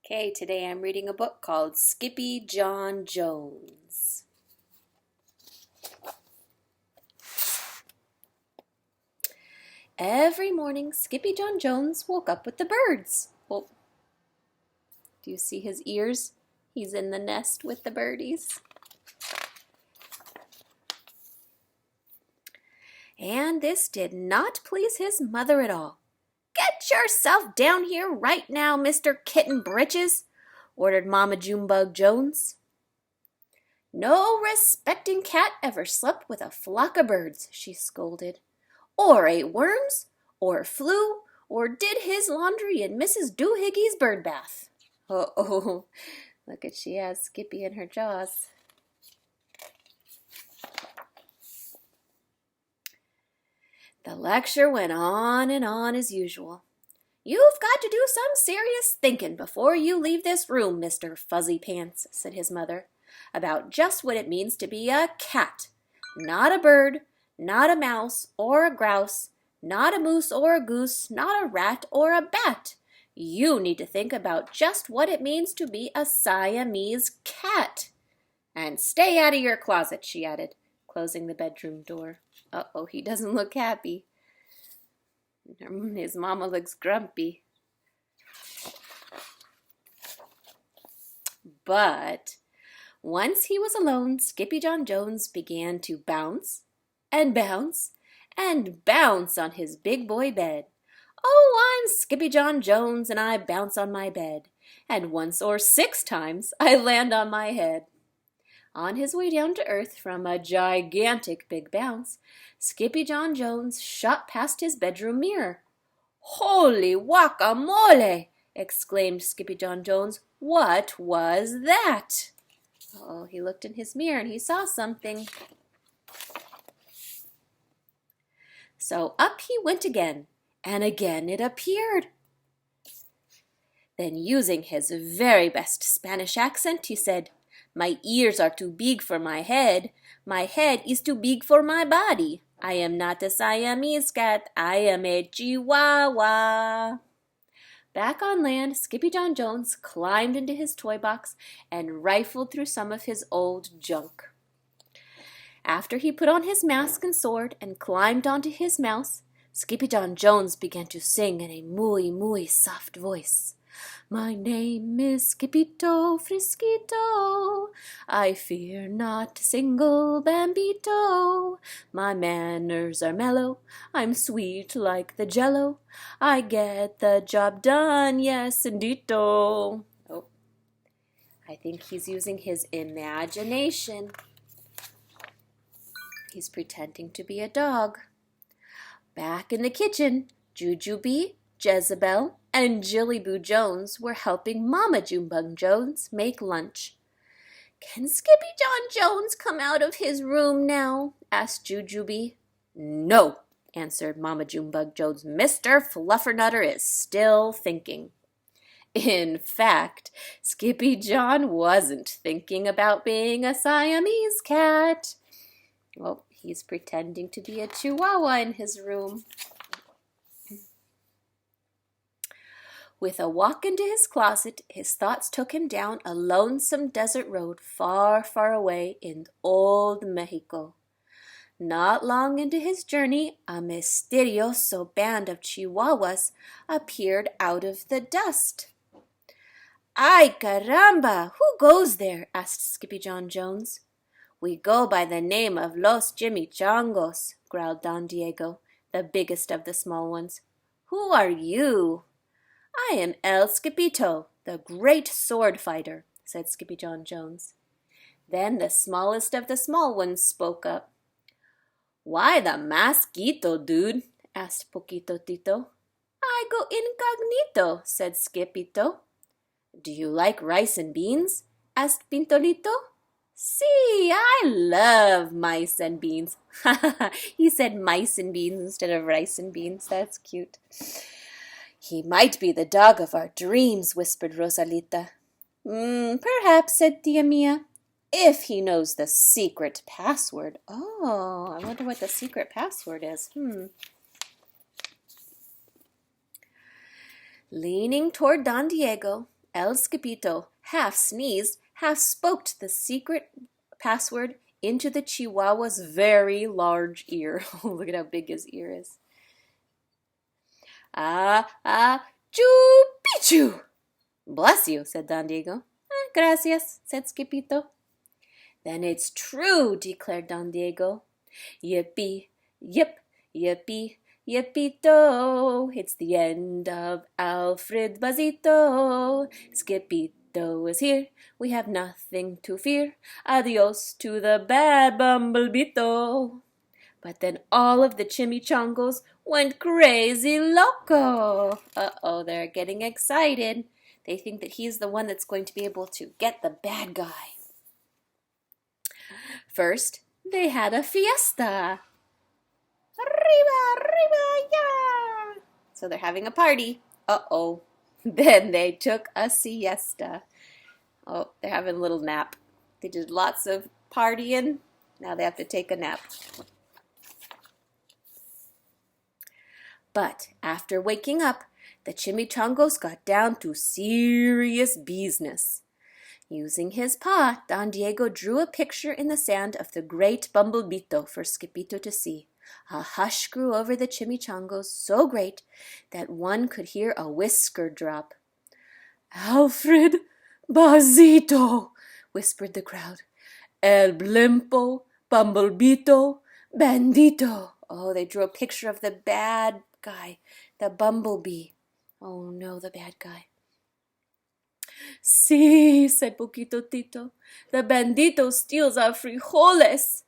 Okay, today I'm reading a book called Skippyjon Jones. Every morning, Skippyjon Jones woke up with the birds. Oh, do you see his ears? He's in the nest with the birdies. And this did not please his mother at all. "Get yourself down here right now, Mr. Kitten Britches," ordered Mama Junebug Jones. "No respecting cat ever slept with a flock of birds," she scolded, "or ate worms, or flew, or did his laundry in Mrs. Doohiggy's bird bath." Oh, look at she has Skippy in her jaws. The lecture went on and on as usual. "You've got to do some serious thinking before you leave this room, Mr. Fuzzy Pants," said his mother, "about just what it means to be a cat, not a bird, not a mouse or a grouse, not a moose or a goose, not a rat or a bat. You need to think about just what it means to be a Siamese cat. And stay out of your closet," she added, closing the bedroom door. Uh-oh, he doesn't look happy. His mama looks grumpy. But once he was alone, Skippyjon Jones began to bounce and bounce and bounce on his big boy bed. "Oh, I'm Skippyjon Jones, and I bounce on my bed, and once or 6 times I land on my head." On his way down to earth from a gigantic big bounce, Skippyjon Jones shot past his bedroom mirror. "Holy guacamole!" exclaimed Skippyjon Jones. "What was that?" Oh, he looked in his mirror and he saw something. So up he went again, and again it appeared. Then, using his very best Spanish accent, he said, "My ears are too big for my head. My head is too big for my body. I am not a Siamese cat. I am a Chihuahua." Back on land, Skippyjon Jones climbed into his toy box and rifled through some of his old junk. After he put on his mask and sword and climbed onto his mouse, Skippyjon Jones began to sing in a muy soft voice. "My name is Capito Frisquito. I fear not a single Bandito. My manners are mellow. I'm sweet like the jello. I get the job done, yes, indeedo." Oh, I think he's using his imagination. He's pretending to be a dog. Back in the kitchen, Jujubee, Jezebel, and Jillyboo Jones were helping Mama Junebug Jones make lunch. "Can Skippyjon Jones come out of his room now?" asked Jujubee. "No," answered Mama Junebug Jones. "Mr. Fluffernutter is still thinking." In fact, Skippyjon wasn't thinking about being a Siamese cat. Well, he's pretending to be a Chihuahua in his room. With a walk into his closet, his thoughts took him down a lonesome desert road far, far away in old Mexico. Not long into his journey, a misterioso band of Chihuahuas appeared out of the dust. "Ay, caramba! Who goes there?" asked Skippyjon Jones. "We go by the name of Los Chimichangos," growled Don Diego, the biggest of the small ones. "Who are you?" "I am El Capito, the great sword fighter," said Skippyjon Jones. Then the smallest of the small ones spoke up. "Why the masquito, dude?" asked Poquito Tito. "I go incognito," said Skippito. "Do you like rice and beans?" asked Pintolito. "See, I love mice and beans." He said mice and beans instead of rice and beans. That's cute. "He might be the dog of our dreams," whispered Rosalita. Perhaps," said Tia Mia, "if he knows the secret password." Oh, I wonder what the secret password is. Leaning toward Don Diego El Scipito half sneezed, half spoke the secret password into the Chihuahua's very large ear. Look at how big his ear is. Ah, ah, choo, pichu. Bless you, said Don Diego. Gracias, said Skippito. Then it's true, declared Don Diego. Yippee, yip, yippee, yippito. It's the end of Alfred Bazito. Skippito is here. We have nothing to fear. Adios to the bad Bumblebito. But then all of the chimichangos went crazy loco. Uh-oh, they're getting excited. They think that he's the one that's going to be able to get the bad guy. First, they had a fiesta. Arriba, arriba, yeah! So they're having a party. Uh-oh. Then they took a siesta. Oh, they're having a little nap. They did lots of partying. Now they have to take a nap. But after waking up, the chimichangos got down to serious business. Using his paw, Don Diego drew a picture in the sand of the great Bumblebito for Skippito to see. A hush grew over the chimichangos so great that one could hear a whisker drop. Alfred Bazito, whispered the crowd. El Blimpo, Bumblebito, Bandito. Oh, they drew a picture of the bad guy, the bumblebee. Oh no, the bad guy. Sí, said Poquito Tito. The bandito steals our frijoles.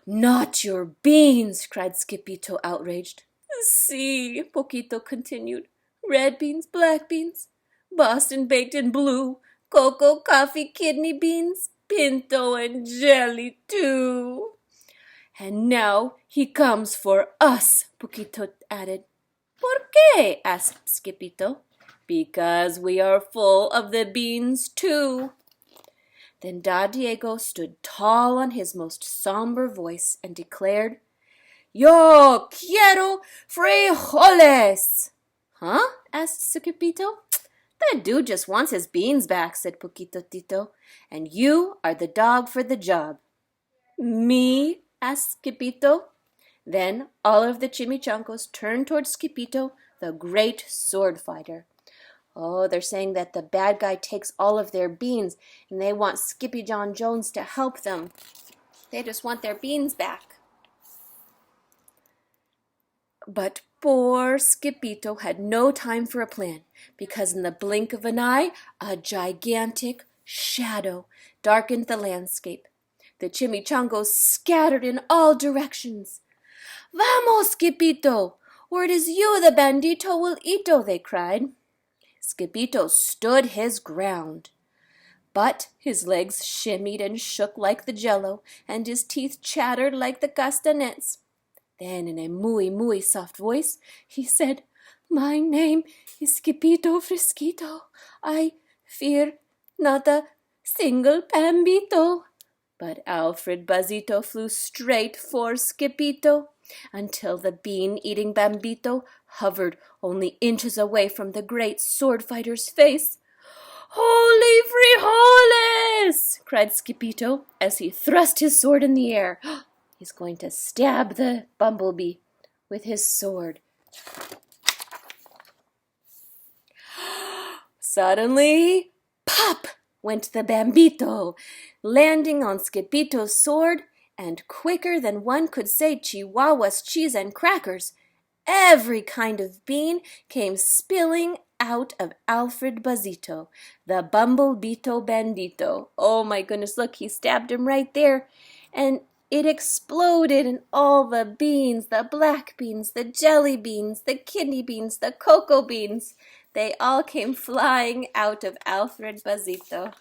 Not your beans, cried Skippito, outraged. Sí, Poquito continued. Red beans, black beans, Boston baked in blue, cocoa, coffee, kidney beans, pinto, and jelly too. And now he comes for us, Poquito added. ¿Por qué? Asked Skippito. Because we are full of the beans too. Then Don Diego stood tall on his most somber voice and declared, Yo quiero frijoles! Huh? asked Skippito. That dude just wants his beans back, said Poquito Tito. And you are the dog for the job. Me? asked Skippito. Then all of the chimichangos turned toward Skippito, the great sword fighter. Oh, they're saying that the bad guy takes all of their beans, and they want Skippyjon Jones to help them. They just want their beans back. But poor Skippito had no time for a plan, because in the blink of an eye, a gigantic shadow darkened the landscape. The chimichangos scattered in all directions. Vamos, Skippito, or it is you the bandito will eato, they cried. Skippito stood his ground, but his legs shimmied and shook like the jello, and his teeth chattered like the castanets. Then, in a muy soft voice, he said, My name is Skippito Frisquito. I fear not a single pambito. But Alfred Bazito flew straight for Skippito, until the bean-eating Bambito hovered only inches away from the great sword fighter's face. Holy frijoles! cried Skippito as he thrust his sword in the air. He's going to stab the bumblebee with his sword. Suddenly, pop went the Bambito, landing on Skippito's sword, and quicker than one could say Chihuahua's cheese and crackers, every kind of bean came spilling out of Alfred Bazito, the Bumblebito Bandito. Oh my goodness, look, he stabbed him right there, and it exploded, and all the beans, the black beans, the jelly beans, the kidney beans, the cocoa beans, they all came flying out of Alfred Bazito.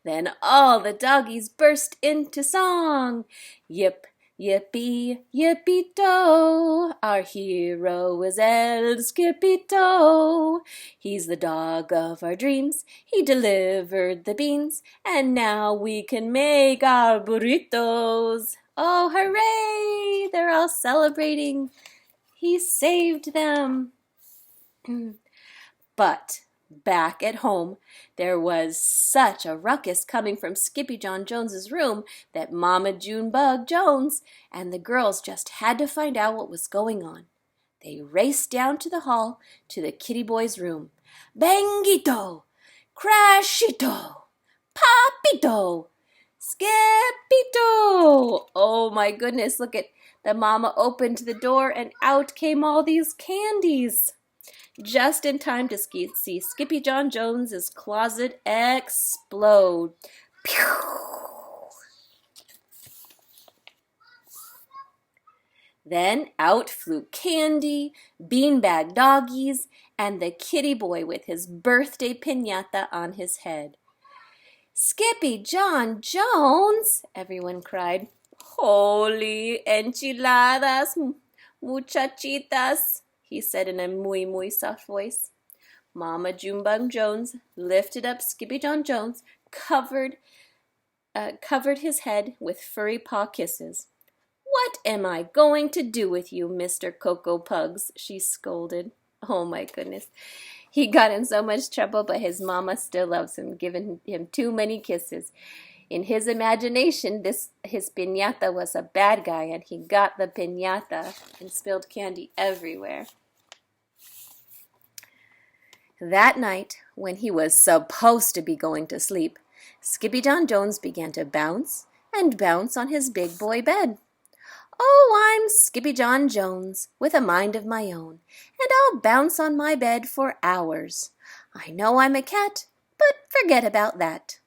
Then all the doggies burst into song. Yip, yippee, yippee-do. Our hero is El Skippito. He's the dog of our dreams. He delivered the beans, and now we can make our burritos. Oh, hooray! They're all celebrating. He saved them. But back at home, there was such a ruckus coming from Skippyjon Jones's room that Mama Junebug Jones and the girls just had to find out what was going on. They raced down to the hall to the kitty boy's room. Bandito! Crashito! Papito! Skippyjo! Oh my goodness, look at the mama opened the door and out came all these candies. Just in time to see Skippyjon Jones's closet explode. Pew! Then out flew Candy, beanbag doggies, and the kitty boy with his birthday piñata on his head. Skippyjon Jones, everyone cried. Holy enchiladas, muchachitas, he said in a muy soft voice. Mama Junebug Jones lifted up Skippyjon Jones, covered his head with furry paw kisses. What am I going to do with you, Mr. Cocoa Pugs? She scolded. Oh my goodness. He got in so much trouble, but his mama still loves him, giving him too many kisses. In his imagination, his piñata was a bad guy, and he got the piñata and spilled candy everywhere. That night, when he was supposed to be going to sleep, Skippyjon Jones began to bounce and bounce on his big boy bed. Oh, I'm Skippyjon Jones, with a mind of my own, and I'll bounce on my bed for hours. I know I'm a cat, but forget about that.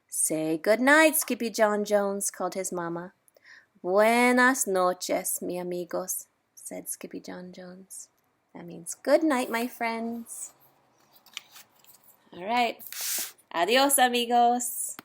Say good night, Skippyjon Jones, called his mama. Buenas noches, mi amigos, said Skippyjon Jones. That means good night, my friends. All right. Adios, amigos.